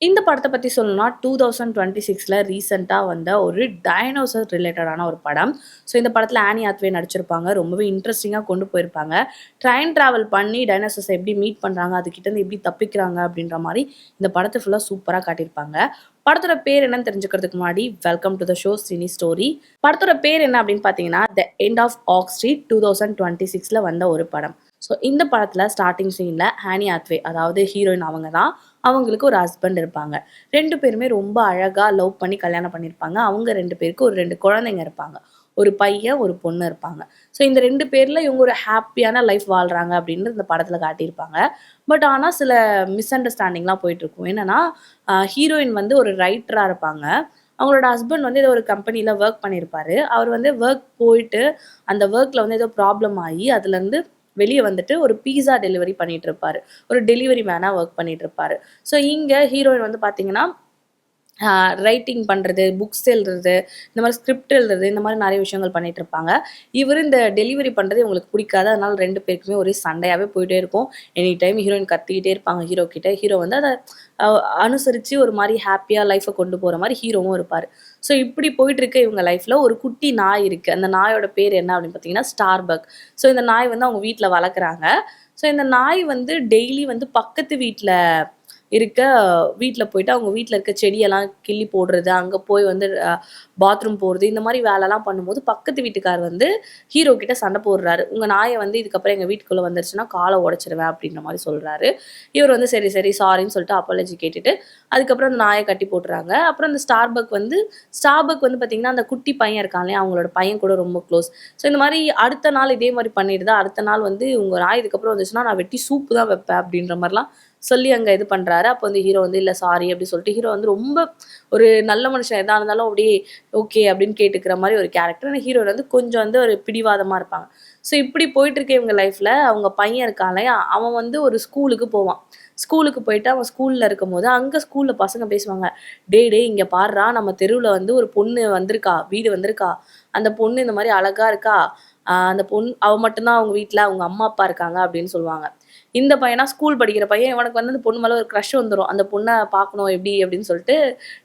இந்த படத்த பத்தி சொல்லணும்னா 2026ல ரீசென்ட்டா வந்த ஒரு டைனோசர் ரிலேட்டடான ஒரு படம். ஸோ இந்த படத்துல ஆனி ஹாத்வே நடிச்சிருப்பாங்க. ரொம்பவே இன்ட்ரஸ்டிங்கா கொண்டு போயிருப்பாங்க. டைம் டிராவல் பண்ணி டைனோசர்ஸ எப்படி மீட் பண்றாங்க, அதுகிட்டருந்து எப்படி தப்பிக்கிறாங்க அப்படின்ற மாரி இந்த படத்த ஃபுல்லா சூப்பரா காட்டியிருப்பாங்க. படத்தோட பேர் என்னன்னு தெரிஞ்சுக்கிறதுக்கு முன்னாடி, welcome to the show cine story. படத்தோட பேர் என்ன அப்படின்னு பார்த்தீங்கன்னா, the end of oak street 2026ல வந்த ஒரு படம். ஸோ இந்த படத்துல ஸ்டார்ட்டிங் சீன்ல ஆனி ஹாத்வே அதாவது ஹீரோயின் அவங்க தான். அவங்களுக்கு ஒரு ஹஸ்பண்ட் இருப்பாங்க. 2 பேருமே ரொம்ப அழகா லவ் பண்ணி கல்யாணம் பண்ணியிருப்பாங்க. அவங்க 2 பேருக்கு ஒரு 2 குழந்தைங்க இருப்பாங்க. ஒரு பையன், ஒரு பொண்ணு இருப்பாங்க. ஸோ இந்த 2 பேர்ல இவங்க ஒரு ஹேப்பியான லைஃப் வாழ்றாங்க அப்படின்னு இந்த படத்துல காட்டியிருப்பாங்க. பட் ஆனா சில மிஸ் அண்டர்ஸ்டாண்டிங்லாம் போயிட்டுருக்கும். என்னன்னா, ஹீரோயின் வந்து ஒரு ரைட்டரா இருப்பாங்க. அவங்களோட ஹஸ்பண்ட் வந்து ஏதோ ஒரு கம்பெனில வொர்க் பண்ணியிருப்பாரு. அவர் வந்து வொர்க் போயிட்டு, அந்த வொர்க்ல வந்து ஏதோ ப்ராப்ளம் ஆயி, அதுலருந்து வெளிய வந்துட்டு ஒரு பீஸா டெலிவரி பண்ணிட்டு இருப்பாரு. ஒரு டெலிவரி மேனா வொர்க் பண்ணிட்டு இருப்பாரு. ஸோ இங்க ஹீரோயின் வந்து பார்த்தீங்கன்னா, ரைட்டிங் பண்றது, புக்ஸ் எழுதுறது, இந்த மாரி ஸ்கிரிப்ட் எழுதுறது, இந்த மாரி நெறைய விஷயங்கள் பண்ணிட்டு இருப்பாங்க. இவரு இந்த டெலிவரி பண்றது இவங்களுக்கு பிடிக்காது. அதனால 2 பேருக்குமே ஒரே சண்டையாவே போயிட்டே இருக்கும். எனி டைம் ஹீரோயின் கத்திக்கிட்டே இருப்பாங்க ஹீரோ கிட்ட. ஹீரோ வந்து அத அ அனுசரிச்சு ஒரு மாரி ஹேப்பியா லைஃப்ப கொண்டு போற மாரி ஹீரோவும் இருப்பாரு. ஸோ இப்படி போயிட்டு இருக்க இவங்க லைஃப்ல ஒரு குட்டி நாய் இருக்கு. அந்த நாயோட பேர் என்ன அப்படின்னு பார்த்தீங்கன்னா, ஸ்டார்பக். ஸோ இந்த நாய் வந்து அவங்க வீட்ல வளர்க்குறாங்க. ஸோ இந்த நாய் வந்து டெய்லி வந்து பக்கத்து வீட்ல இருக்க வீட்ல போயிட்டு அவங்க வீட்ல இருக்க செடியெல்லாம் கிள்ளி போடுறது, அங்க போய் வந்து பாத்ரூம் போறது, இந்த மாரி வேலைலாம் பண்ணும்போது பக்கத்து வீட்டுக்கார் வந்து ஹீரோ கிட்ட சண்டை போடுறாரு. "உங்க நாய வந்து இதுக்கப்புறம் எங்க வீட்டுக்குள்ள வந்துருச்சுன்னா கால உடைச்சுருவேன்" அப்படின்ற மாரி சொல்றாரு. இவர் வந்து சரி, சரி சாரின்னு சொல்லிட்டு அப்பாலஜி கேட்டுட்டு, அதுக்கப்புறம் அந்த நாய கட்டி போட்டுறாங்க. அப்புறம் அந்த ஸ்டார்பக் வந்து பார்த்தீங்கன்னா, அந்த குட்டி பையன் இருக்கான் இல்லையா? அவங்களோட பையன் கூட ரொம்ப க்ளோஸ். ஸோ இந்த மாரி அடுத்த நாள் இதே மாரி பண்ணிடுதா, அடுத்த நாள் வந்து "உங்க நாய் இதுக்கப்புறம் வந்துச்சுன்னா நான் வெட்டி சூப்பு தான் வைப்பேன்" அப்படின்ற மாரிலாம் சொல்லி அங்க இது பண்றாரு. அப்போ வந்து ஹீரோ வந்து இல்ல சாரி அப்படி சொல்லிட்டு ஹீரோ வந்து ரொம்ப ஒரு நல்ல மனுஷன் எதா இருந்தாலும் அப்படியே ஓகே அப்படின்னு கேட்டுக்கிற மாரி ஒரு கேரக்டர். ஆனா ஹீரோயின் வந்து கொஞ்சம் வந்து ஒரு பிடிவாதமா இருப்பாங்க. ஸோ இப்படி போயிட்டு இருக்க இவங்க லைஃப்ல அவங்க பையன் இருக்கான் இல்லையா? அவன் வந்து ஒரு ஸ்கூலுக்கு போவான். ஸ்கூலுக்கு போயிட்டு அவன் ஸ்கூல்ல இருக்கும்போது, அங்க ஸ்கூல்ல பசங்க பேசுவாங்க. "டேய் டேய் இங்க பார்றா நம்ம தெருவுல வந்து ஒரு பொண்ணு வந்திருக்கா, வீடு வந்திருக்கா. அந்த பொண்ணு இந்த மாரி அழகா இருக்கா. அந்த பொண்ணு அவ மட்டும் தான் அவங்க வீட்ல அவங்க அம்மா, அப்பா இருக்காங்க" அப்படின்னு சொல்லுவாங்க. இந்த பையனா ஸ்கூல் படிக்கிற பையன். இவனுக்கு வந்து அந்த பொண்ணு மேல ஒரு க்ரஷ் வந்துரும். அந்த பொண்ண பார்க்கணும் எப்படி அப்படின்னு சொல்லிட்டு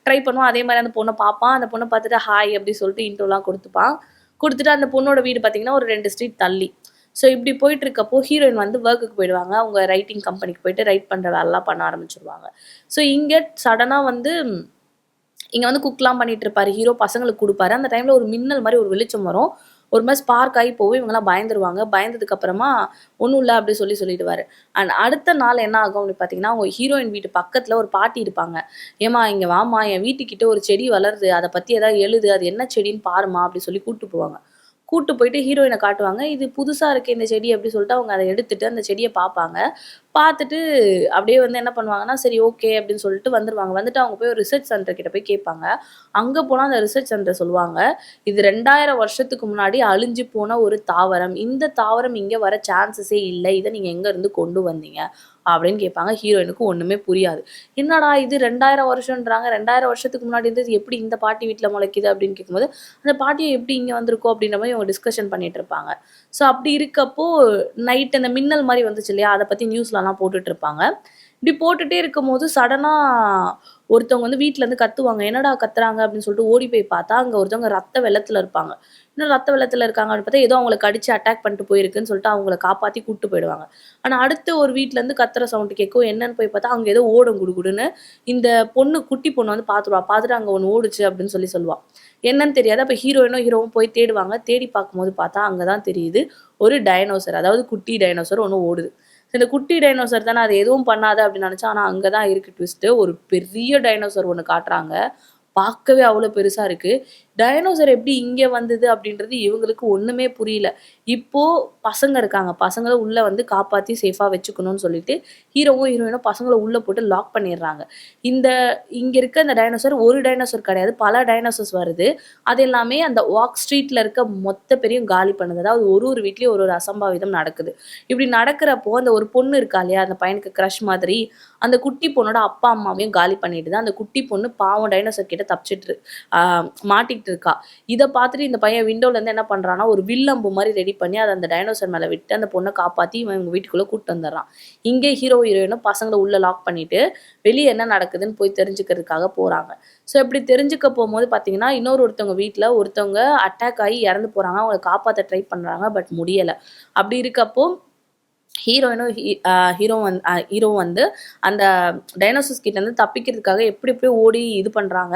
ட்ரை பண்ணுவான். அதே மாரி அந்த பொண்ண பார்ப்பான். அந்த பொண்ண பார்த்துட்டு ஹாய் அப்படி சொல்லிட்டு இன்ட்ரோலாம் குடுத்துப்பான். குடுத்துட்டு அந்த பொண்ணோட வீடு பார்த்தீங்கன்னா, ஒரு 2 ஸ்ட்ரீட் தள்ளி. ஸோ இப்படி போயிட்டு இருக்கப்போ ஹீரோயின் வந்து வொர்க்குக்கு போயிடுவாங்க. அவங்க ரைட்டிங் கம்பெனிக்கு போயிட்டு ரைட் பண்ற வேலைலாம் பண்ண ஆரம்பிச்சுருவாங்க. ஸோ இங்க சடனா வந்து இங்க வந்து குக்லாம் பண்ணிட்டு இருப்பாரு. ஹீரோ பசங்களுக்கு குடுப்பாரு. அந்த டைம்ல ஒரு மின்னல் மாரி ஒரு வெளிச்சம் வரும். ஒரு மாரி ஸ்பார்க் ஆயி போகும். இவங்கலாம் பயந்துருவாங்க. பயந்ததுக்கு அப்புறமா ஒண்ணும் இல்ல அப்டி சொல்லிடுவாரு. அண்ட் அடுத்த நாள் என்ன ஆகும் அப்டி பார்த்தீங்கன்னா, அவங்க ஹீரோயின் வீட்டு பக்கத்துல ஒரு பாட்டி இருப்பாங்க. "ஏம்மா இங்க வாம்மா, என் வீட்டுக்கிட்ட ஒரு செடி வளருது. அத பத்தி ஏதாவது எழுது. அது என்ன செடின்னு பாரும்மா" அப்டி சொல்லி கூட்டு போவாங்க. கூட்டு போயிட்டு ஹீரோயின காட்டுவாங்க. "இது புதுசா இருக்கே இந்த செடி" அப்டி சொல்லிட்டு அவங்க அத எடுத்துட்டு அந்த செடிய பார்ப்பாங்க. பார்த்துட்டு அப்படியே வந்து என்ன பண்ணுவாங்கன்னா, சரி ஓகே அப்படின்னு சொல்லிட்டு வந்துருவாங்க. வந்துட்டு அவங்க போய் ஒரு ரிசர்ச் சென்டர் கிட்ட போய் கேட்பாங்க. அங்க போனா அந்த ரிசர்ச் சென்டர் சொல்லுவாங்க, "இது 2000 வருஷத்துக்கு முன்னாடி அழிஞ்சு போன ஒரு தாவரம். இந்த தாவரம் இங்க வர சான்ஸஸே இல்ல. இத நீங்க எங்க இருந்து கொண்டு வந்தீங்க?" அப்படின்னு கேட்பாங்க. ஹீரோயினுக்கு ஒண்ணுமே புரியாது. "என்னடா இது 2000 வருஷம்ன்றாங்க. 2000 வருஷத்துக்கு முன்னாடி இருந்தது எப்படி இந்த பாட்டி வீட்ல முளைக்குது?" அப்படின்னு கேட்கும்போது, அந்த பாட்டிய எப்படி இங்க வந்திருக்கோம் அப்படின்ற மாரி அவங்க டிஸ்கஷன் பண்ணிட்டு இருப்பாங்க. ஸோ அப்படி இருக்கப்போ நைட் அந்த மின்னல் மாரி வந்துச்சு இல்லையா? அத பத்தி நியூஸ்லலாம் போட்டுட்டு இருப்பாங்க. இப்படி போட்டுட்டே இருக்கும்போது சடனா ஒருத்தவங்க வந்து வீட்லருந்து கத்துவாங்க. "என்னடா கத்துறாங்க?" அப்படின்னு சொல்லிட்டு ஓடி போய் பார்த்தா, அங்க ஒருத்தவங்க ரத்த வெள்ளத்துல இருப்பாங்க. என்ன ரத்த வெள்ளத்துல இருக்காங்க அப்படின்னு பார்த்தா, ஏதோ அவங்கள கடிச்சு அட்டாக் பண்ணிட்டு போயிருக்குன்னு சொல்லிட்டு அவங்கள காப்பாத்தி கூட்டு போயிடுவாங்க. ஆனா அடுத்து ஒரு வீட்லருந்து கத்துற சவுண்ட் கேட்கும். என்னன்னு போய் பார்த்தா, அங்க ஏதோ ஓடும் குடுகுடுன்னு. இந்த பொண்ணு குட்டி பொண்ணு வந்து பார்த்துருவா. பார்த்துட்டு அங்க ஒண்ணு ஓடுச்சு அப்படின்னு சொல்லுவா. என்னன்னு தெரியாது. அப்ப ஹீரோவும் போய் தேடுவாங்க. தேடி பார்க்கும்போது பார்த்தா, அங்க தான் தெரியுது ஒரு டைனோசர். அதாவது குட்டி டைனோசர் ஒண்ணு ஓடுது. இந்த குட்டி டைனோசர் தானே அது எதுவும் பண்ணாது அப்படின்னு நினைச்சா, ஆனா அங்க தான் இருக்கு ட்விஸ்ட்டு. ஒரு பெரிய டைனோசர் ஒண்ணு காட்டுறாங்க. பார்க்கவே அவ்வளோ பெருசா இருக்கு. டைனோசர் எப்படி இங்க வந்தது அப்படின்றது இவங்களுக்கு ஒண்ணுமே புரியல. இப்போ பசங்க இருக்காங்க. பசங்கள உள்ள வந்து காப்பாத்தி சேஃபா வச்சுக்கணும்னு சொல்லிட்டு, ஹீரோயினும் பசங்கள உள்ள போட்டு லாக் பண்ணிடுறாங்க. இந்த இங்க இருக்க இந்த டைனோசர் ஒரு டைனோசர் கிடையாது. பல டைனோசர்ஸ் வருது. அது எல்லாமே அந்த வாக் ஸ்ட்ரீட்ல இருக்க மொத்த பேரையும் காலி பண்ணுது. அதாவது ஒரு வீட்லயும் ஒரு அசம்பாவிதம் நடக்குது. இப்படி நடக்கிறப்போ, அந்த ஒரு பொண்ணு இருக்கா இல்லையா? அந்த பையனுக்கு கிரஷ் மாதிரி, அந்த குட்டி பொண்ணோட அப்பா, அம்மாவையும் காலி பண்ணிடுது. அந்த குட்டி பொண்ணு பாவம் டைனோசர் கிட்ட தப்பிச்சுட்டு ஆ மாட்டிக்கிட்டு ஆடிட்டு இருக்கா. இதை பார்த்துட்டு இந்த பையன் விண்டோல இருந்து என்ன பண்றான்னா ஒரு வில்லம்பு மாதிரி ரெடி பண்ணி அதை அந்த டைனோசர் மேல விட்டு அந்த பொண்ணை காப்பாத்தி இவன் இவங்க வீட்டுக்குள்ள கூட்டு வந்துடுறான். இங்கே ஹீரோ ஹீரோயினும் பசங்களை உள்ள லாக் பண்ணிட்டு வெளியே என்ன நடக்குதுன்னு போய் தெரிஞ்சுக்கிறதுக்காக போறாங்க. ஸோ இப்படி தெரிஞ்சுக்க போகும்போது பார்த்தீங்கன்னா ஒருத்தவங்க வீட்டில் ஒருத்தவங்க அட்டாக் ஆகி இறந்து போறாங்க. அவங்களை காப்பாற்ற ட்ரை பண்றாங்க, பட் முடியலை. அப்படி இருக்கப்போ ஹீரோயினும் ஹீரோ வந்து அந்த டைனோசர்ஸ் கிட்ட இருந்து தப்பிக்கிறதுக்காக எப்படி எப்படியோ ஓடி இது பண்றாங்க.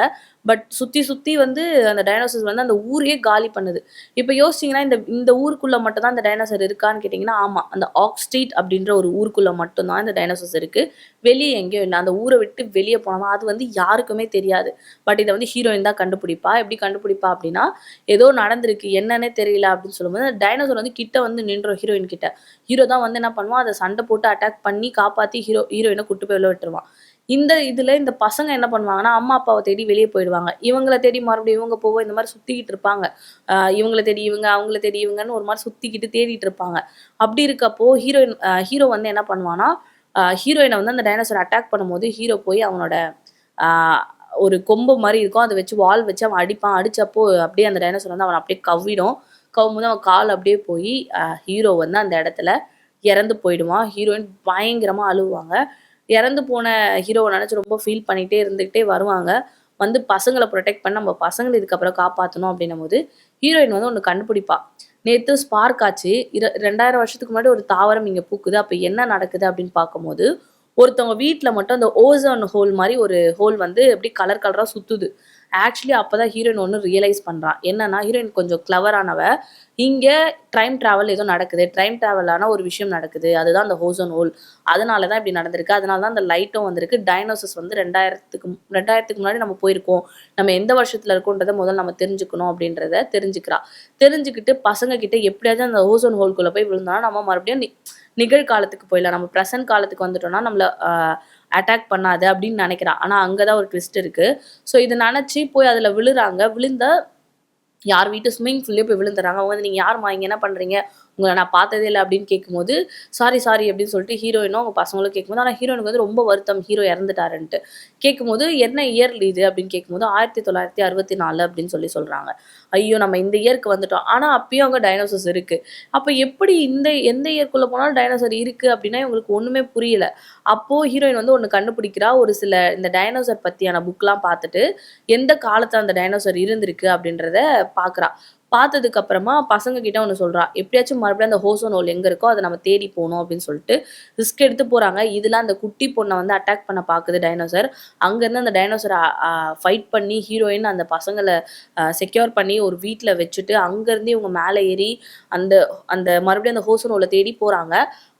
பட் சுத்தி சுத்தி வந்து அந்த டைனோசர்ஸ் வந்து அந்த ஊரையே காலி பண்ணுது. இப்போ யோசிச்சீங்கன்னா இந்த இந்த ஊருக்குள்ள மட்டும் தான் அந்த டைனோசர் இருக்கான்னு கேட்டிங்கன்னா ஆமா, அந்த ஆக் ஸ்ட்ரீட் அப்படின்ற ஒரு ஊருக்குள்ள மட்டும் தான் இந்த டைனோசர்ஸ் இருக்கு. வெளியே எங்கேயும் இல்லை. அந்த ஊரை விட்டு வெளியே போனோமா அது வந்து யாருக்குமே தெரியாது. பட் இதை வந்து ஹீரோயின் தான் கண்டுபிடிப்பா. எப்படி கண்டுபிடிப்பா அப்படின்னா ஏதோ நடந்திருக்கு என்னன்னே தெரியல அப்படின்னு சொல்லும்போது டைனோசர் வந்து கிட்ட வந்து நின்றோம் ஹீரோயின் கிட்ட. ஹீரோ தான் வந்து என்ன பண்ணுவான், அதை சண்டை போட்டு அட்டாக் பண்ணி காப்பாற்றி ஹீரோயினை கூட்டு போய் உள்ள விட்டுருவான். இந்த பசங்க என்ன பண்ணுவாங்கன்னா அம்மா அப்பாவை தேடி வெளியே போயிடுவாங்க. இவங்களை தேடி மறுபடியும் இவங்க போவோம், இந்த மாதிரி சுத்திக்கிட்டு இருப்பாங்க. இவங்களை தேடி இவங்க, அவங்கள தேடி இவங்கன்னு ஒரு மாதிரி சுத்திக்கிட்டு தேடிட்டு இருப்பாங்க. அப்படி இருக்கப்போ ஹீரோ வந்து என்ன பண்ணுவான்னா ஹீரோயினை வந்து அந்த டைனோசர் அட்டாக் பண்ணும்போது ஹீரோ போய் அவனோட ஒரு கொம்பு மாதிரி இருக்கும், அதை வச்சு வால் வச்சு அவன் அடிப்பான். அடிச்சப்போ அப்படியே அந்த டைனோசர் வந்து அவன் அப்படியே கவ்விடும். கவும்போது அவன் கால் அப்படியே போய் ஹீரோ வந்து அந்த இடத்துல இறந்து போயிடுவான். ஹீரோயின் பயங்கரமா அழுவாங்க. இறந்து போன ஹீரோவை நினச்சி ரொம்ப ஃபீல் பண்ணிகிட்டே இருந்துக்கிட்டே வருவாங்க. வந்து பசங்களை ப்ரொடெக்ட் பண்ண நம்ம பசங்களை இதுக்கப்புறம் காப்பாற்றணும் அப்படின்னும் போது ஹீரோயின் வந்து ஒன்று கண்டுபிடிப்பா. நேற்று ஸ்பார்க் ஆச்சு. 2000 வருஷத்துக்கு முன்னாடி ஒரு தாவரம் இங்கே பூக்குது. அப்போ என்ன நடக்குது அப்படின்னு பார்க்கும்போது ஒருத்தவங்க வீட்டில் மட்டும் அந்த ஓசோன் ஹோல் மாதிரி ஒரு ஹோல் வந்து எப்படி கலர் கலராக சுற்றுது. ஆக்சுவலி அப்போ தான் ஹீரோயின் ஒன்று ரியலைஸ் பண்ணுறான். என்னன்னா ஹீரோயின் கொஞ்சம் கிளவரானவ. இங்கே டைம் ட்ராவல் ஏதோ நடக்குது. டைம் ட்ராவலான ஒரு விஷயம் நடக்குது. அதுதான் அந்த ஓசோன் ஹோல். அதனால தான் இப்படி நடந்திருக்கு. அதனால தான் அந்த லைட்டும் வந்திருக்கு. டைனோசர்ஸ் வந்து 2000க்கு முன்னாடி நம்ம போயிருக்கோம். நம்ம எந்த வருஷத்தில் இருக்கோன்றதை முதல்ல நம்ம தெரிஞ்சுக்கணும் அப்படின்றத தெரிஞ்சுக்கிறா. தெரிஞ்சுக்கிட்டு பசங்க கிட்ட எப்படியாவது அந்த ஓசோன் ஹோல்குள்ளே போய் விழுந்தோம்னா நம்ம மறுபடியும் நிகழ்காலத்துக்கு போயிடலாம். நம்ம ப்ரெசன்ட் காலத்துக்கு வந்துட்டோம்னா நம்மளை அட்டாக் பண்ணாது அப்படின்னு நினைக்கிறான். ஆனால் அங்கே தான் ஒரு ட்விஸ்ட் இருக்குது. ஸோ இதை நினச்சி போய் அதில் விழுறாங்க. விழுந்த யார் வீட்டு ஸ்விம்மிங் ஃபுல்லே போய் விழுந்துறாங்க. அவங்க வந்து நீங்கள் யாருமா இங்கே என்ன பண்ணுறீங்க, உங்களை நான் பார்த்ததே இல்லை அப்படின்னு கேட்கும்போது சாரி அப்படின்னு சொல்லிட்டு ஹீரோயினும் அவங்க பசங்களும் கேட்கும்போது ஆனால் ஹீரோயினுக்கு வந்து ரொம்ப வருத்தம் ஹீரோ இறந்துட்டாருன்ட்டு. கேட்கும்போது என்ன இயர் இது அப்படின்னு கேட்கும்போது 1964 அப்படின்னு சொல்கிறாங்க. ஐயோ நம்ம இந்த இயருக்கு வந்துட்டோம். ஆனால் அப்பயும் அங்கே டைனோசர்ஸ் இருக்குது. அப்போ எப்படி எந்த இயர்க்குள்ளே போனாலும் டைனோசர் இருக்குது அப்படின்னா இவங்களுக்கு ஒன்றுமே புரியல. அப்போது ஹீரோயின் வந்து ஒன்று கண்டுபிடிக்கிறா. ஒரு சில இந்த டைனோசர் பற்றியான புக்லாம் பார்த்துட்டு எந்த காலத்தில் அந்த டைனோசர் இருந்திருக்கு அப்படின்றத பார்க்குறா. பார்த்ததுக்கு அப்புறமா பசங்க கிட்ட ஒன்று சொல்றா, எப்படியாச்சும் மறுபடியும் அந்த ஓசோன் ஹோல் எங்க இருக்கோ அதை நம்ம தேடி போகணும் அப்படின்னு சொல்லிட்டு ரிஸ்க் எடுத்து போறாங்க. இதுல அந்த குட்டி பொண்ணை வந்து அட்டாக் பண்ண பாக்குது டைனோசர். அங்கேருந்து அந்த டைனோசரை ஃபைட் பண்ணி ஹீரோயின் அந்த பசங்களை செக்யூர் பண்ணி ஒரு வீட்டில் வச்சுட்டு அங்கேருந்து இவங்க மேலே ஏறி அந்த அந்த மறுபடியும் அந்த ஓசோன் ஹோலை தேடி போறாங்க.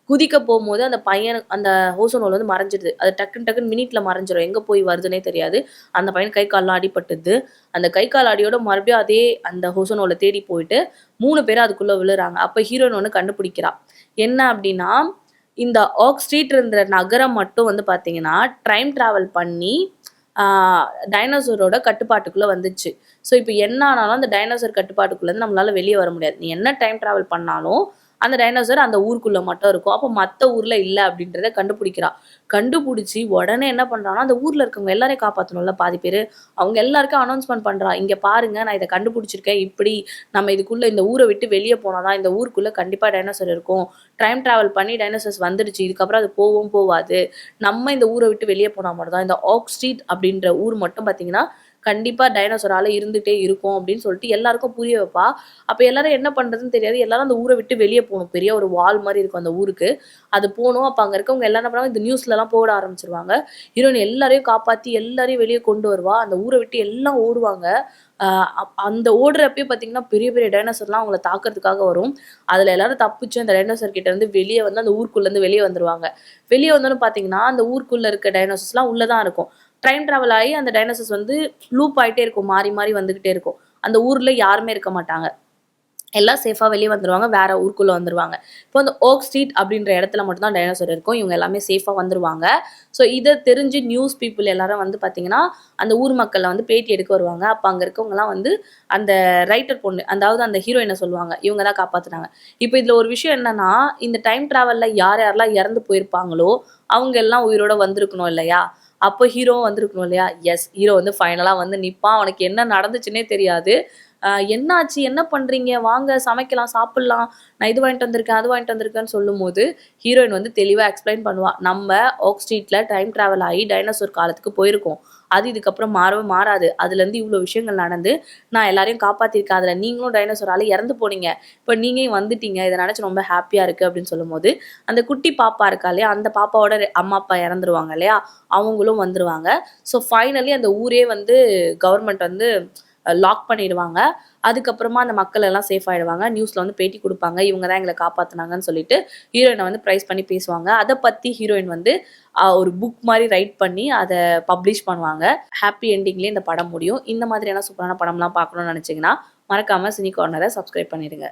குதிக்க போகும்போது அந்த பையன் அந்த ஓசோன் ஹோல் வந்து மறைஞ்சிடுது. அது டக்குன்னு மினிட்ல மறைஞ்சிடும். எங்கே போய் வருதுன்னே தெரியாது. அந்த பையன் கை கால்லாம் அடிபட்டுது. அந்த கை கால் அடியோட மறுபடியும் அதே அந்த ஓசோன் ஹோலை தேடி போயிட்டு 3 பேரும் அதுக்குள்ளே விழுறாங்க. அப்போ ஹீரோயின் ஒன்று கண்டுபிடிக்கிறா. என்ன அப்படின்னா இந்த ஆக் ஸ்ட்ரீட்ன்ற நகரம் மட்டும் வந்து பார்த்தீங்கன்னா டைம் ட்ராவல் பண்ணி டைனோசரோட கட்டுப்பாட்டுக்குள்ளே வந்துச்சு. ஸோ இப்போ என்ன ஆனாலும் அந்த டைனோசர் கட்டுப்பாட்டுக்குள்ளேருந்து நம்மளால வெளியே வர முடியாது. நீ என்ன டைம் ட்ராவல் பண்ணாலும் அந்த டைனோசர் அந்த ஊருக்குள்ள மட்டும் இருக்கும். அப்போ மற்ற ஊர்ல இல்லை அப்படின்றத கண்டுபிடிக்கிறா. கண்டுபிடிச்சி உடனே என்ன பண்றான்னா அந்த ஊர்ல இருக்கவங்க எல்லாரையும் காப்பாற்றணும்ல பாதி பேர். அவங்க எல்லாருக்கும் அனௌன்ஸ்மெண்ட் பண்றா. இங்க பாருங்க நான் இதை கண்டுபிடிச்சிருக்கேன். இப்படி நம்ம இதுக்குள்ள இந்த ஊரை விட்டு வெளியே போனாதான் இந்த ஊருக்குள்ள கண்டிப்பா டைனோசர் இருக்கும். டைம் டிராவல் பண்ணி டைனோசர்ஸ் வந்துடுச்சு. இதுக்கப்புறம் அது போவாது. நம்ம இந்த ஊரை விட்டு வெளியே போனா மட்டும் தான் இந்த ஆக் ஸ்ட்ரீட் அப்படின்ற ஊர் மட்டும் பார்த்தீங்கன்னா கண்டிப்பா டைனோசரால இருந்துட்டே இருக்கும் அப்படின்னு சொல்லிட்டு எல்லாருக்கும் புரிய வைப்பா. அப்ப எல்லாரும் என்ன பண்றதுன்னு தெரியாது. எல்லாரும் அந்த ஊரை விட்டு வெளியே போகணும். பெரிய ஒரு வால் மாதிரி இருக்கும் அந்த ஊருக்கு. அது போகணும். அப்ப அங்க இருக்கவங்க எல்லாம் என்ன பண்ணுவாங்க, இந்த நியூஸ்ல எல்லாம் போட ஆரம்பிச்சிருவாங்க. ஹீரோயின் எல்லாரையும் காப்பாத்தி எல்லாரையும் வெளியே கொண்டு வருவா. அந்த ஊரை விட்டு எல்லாம் ஓடுவாங்க. அந்த ஓடுறப்பயே பார்த்தீங்கன்னா பெரிய பெரிய டைனோசர்லாம் அவங்கள தாக்குறதுக்காக வரும். அதில் எல்லாரும் தப்பிச்சு அந்த டைனோசர் கிட்ட இருந்து வெளியே வந்து அந்த ஊருக்குள்ளேருந்து வெளியே வந்துருவாங்க. வெளியே வந்தோன்னு பார்த்தீங்கன்னா அந்த ஊருக்குள்ளே இருக்க டைனோசர்ஸ்லாம் உள்ளே தான் இருக்கும். டைம் ட்ராவல் ஆகி அந்த டைனோசர்ஸ் வந்து லூப் ஆகிட்டே இருக்கும். மாறி மாறி வந்துக்கிட்டே இருக்கும். அந்த ஊரில் யாருமே இருக்க மாட்டாங்க. எல்லாம் சேஃபாக வெளியே வந்துடுவாங்க. வேற ஊருக்குள்ளே வந்துடுவாங்க. இப்போ அந்த ஓக் ஸ்ட்ரீட் அப்படின்ற இடத்துல மட்டும்தான் டைனோசர் இருக்கும். இவங்க எல்லாமே சேஃபாக வந்துடுவாங்க. ஸோ இதை தெரிஞ்சு நியூஸ் பீப்புள் எல்லாரும் வந்து பார்த்தீங்கன்னா அந்த ஊர் மக்களை வந்து பேட்டி எடுக்க வருவாங்க. அப்போ அங்கே இருக்கவங்கலாம் வந்து அந்த ரைட்டர் பொண்ணு, அதாவது அந்த ஹீரோயினை சொல்லுவாங்க, இவங்க தான் காப்பாற்றுனாங்க. இப்போ இதில் ஒரு விஷயம் என்னன்னா, இந்த டைம் ட்ராவலில் யாரெல்லாம் இறந்து போயிருப்பாங்களோ அவங்க எல்லாம் உயிரோட வந்திருக்கணும் இல்லையா? அப்போ ஹீரோ வந்திருக்கணும் இல்லையா? எஸ், ஹீரோ வந்து ஃபைனலா வந்து நிப்பான். அவனுக்கு என்ன நடந்துச்சுன்னே தெரியாது. "என்னாச்சு? என்ன பண்றீங்க? வாங்க சமைக்கலாம், சாப்பிடலாம். நான் இது வாங்கிட்டு வந்திருக்கேன், அது வாங்கிட்டு வந்திருக்கேன்னு" சொல்லும்போது, ஹீரோயின் வந்து தெளிவா எக்ஸ்ப்ளைன் பண்ணுவா. "நம்ம ஓக் ஸ்ட்ரீட்ல டைம் டிராவல் ஆயி டைனோசர் காலத்துக்கு போயிருக்கோம். அது இதுக்கப்புறம் மாறவே மாறாது. அதுலேருந்து இவ்ளோ விஷயங்கள் நடந்து, நான் எல்லாரையும் காப்பாத்தியிருக்கேன். அதுல நீங்களும் டைனோசரால இறந்து போனீங்க. இப்ப நீங்க வந்துட்டீங்க. இத நெனச்சு ரொம்ப ஹேப்பியா இருக்கு" அப்படின்னு சொல்லும்போது, அந்த குட்டி பாப்பா இருக்கா இல்லையா? அந்த பாப்பாவோட அம்மா, அப்பா இறந்துருவாங்க இல்லையா? அவங்களும் வந்துருவாங்க. ஸோ ஃபைனலி அந்த ஊரே வந்து கவர்மெண்ட் வந்து லாக் பண்ணிடுவாங்க. அதுக்கப்புறமா அந்த மக்கள் எல்லாம் சேஃப் ஆயிடுவாங்க. நியூஸ்ல வந்து பேட்டி குடுப்பாங்க. இவங்க தான் எங்கள காப்பாத்துனாங்கன்னு சொல்லிட்டு, ஹீரோயின வந்து பிரைஸ் பண்ணி பேசுவாங்க. அத பத்தி ஹீரோயின் வந்து ஒரு புக் மாரி ரைட் பண்ணி அத பப்ளிஷ் பண்ணுவாங்க. ஹேப்பி எண்டிங்லயே இந்த படம் முடியும். இந்த மாதிரியான சூப்பரான படம்லாம் பார்க்கணும்னு நெனச்சீங்கன்னா, மறக்காம சினி கார்னர சப்ஸ்கிரைப் பண்ணிடுங்க.